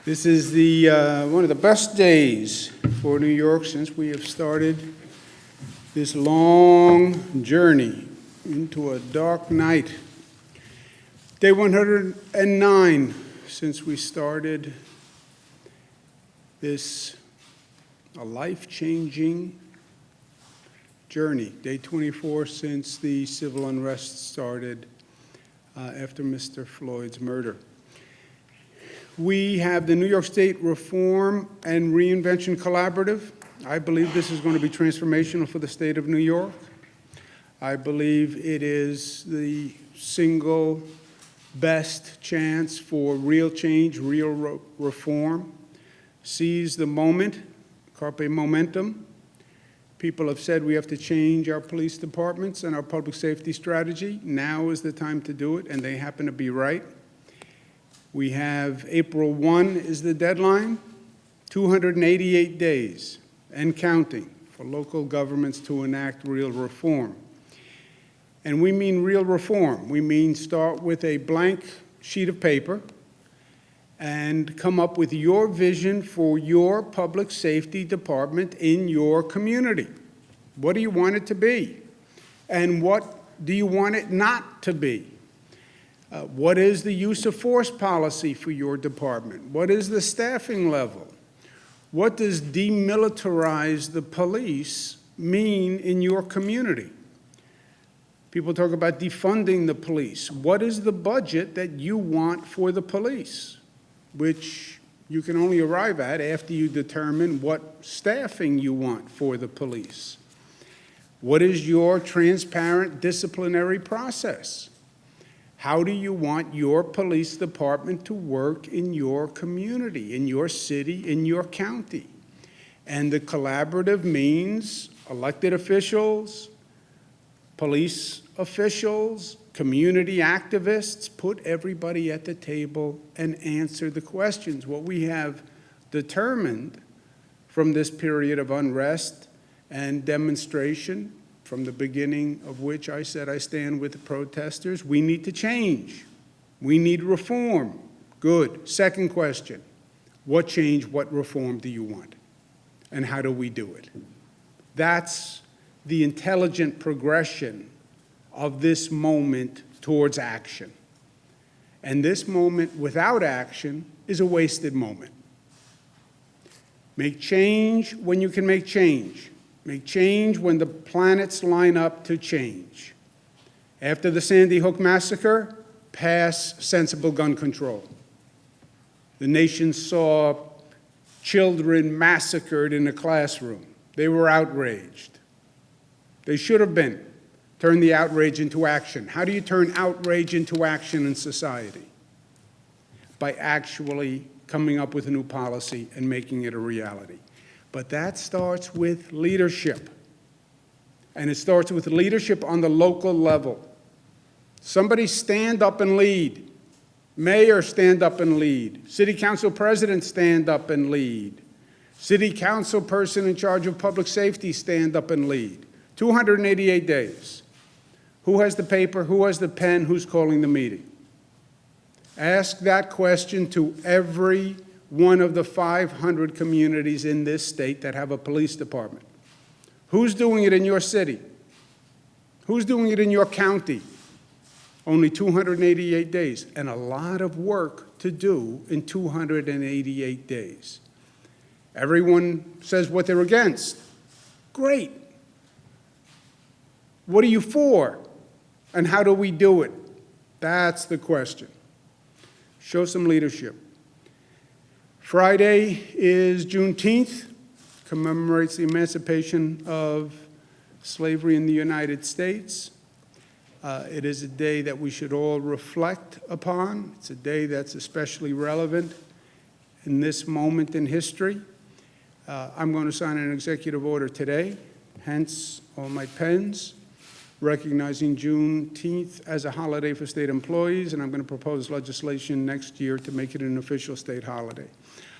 This is one of the best days for New York since we have started this long journey into a dark night. Day 109 since we started this life-changing journey. Day 24 since the civil unrest started after Mr. Floyd's murder. We have the New York State Reform and Reinvention Collaborative. I believe this is going to be transformational for the state of New York. I believe it is the single best chance for real change, real reform. Seize the moment, carpe momentum. People have said we have to change our police departments and our public safety strategy. Now is the time to do it, and they happen to be right. We have April 1 is the deadline, 288 days and counting for local governments to enact real reform. And we mean real reform. We mean start with a blank sheet of paper and come up with your vision for your public safety department in your community. What do you want it to be? And what do you want it not to be? What is the use of force policy for your department? What is the staffing level? What does demilitarize the police mean in your community? People talk about defunding the police. What is the budget that you want for the police, which you can only arrive at after you determine what staffing you want for the police? What is your transparent disciplinary process? How do you want your police department to work in your community, in your city, in your county? And the collaborative means elected officials, police officials, community activists, put everybody at the table and answer the questions. What we have determined from this period of unrest and demonstration, from the beginning of which I said I stand with the protesters, we need to change. We need reform. Good. Second question, what change, what reform do you want? And how do we do it? That's the intelligent progression of this moment towards action. And this moment without action is a wasted moment. Make change when you can make change. Make change when the planets line up to change. After the Sandy Hook massacre, pass sensible gun control. The nation saw children massacred in a classroom. They were outraged. They should have been. Turn the outrage into action. How do you turn outrage into action in society? By actually coming up with a new policy and making it a reality. But that starts with leadership. And it starts with leadership on the local level. Somebody stand up and lead. Mayor, stand up and lead. City council president, stand up and lead. City council person in charge of public safety, stand up and lead. 288 days. Who has the paper? Who has the pen? Who's calling the meeting? Ask that question to every one of the 500 communities in this state that have a police department. Who's doing it in your city? Who's doing it in your county? Only 288 days, and a lot of work to do in 288 days. Everyone says what they're against. Great. What are you for? And how do we do it? That's the question. Show some leadership. Friday is Juneteenth, commemorates the emancipation of slavery in the United States. It is a day that we should all reflect upon. It's a day that's especially relevant in this moment in history. I'm going to sign an executive order today, hence all my pens, recognizing Juneteenth as a holiday for state employees, and I'm going to propose legislation next year to make it an official state holiday.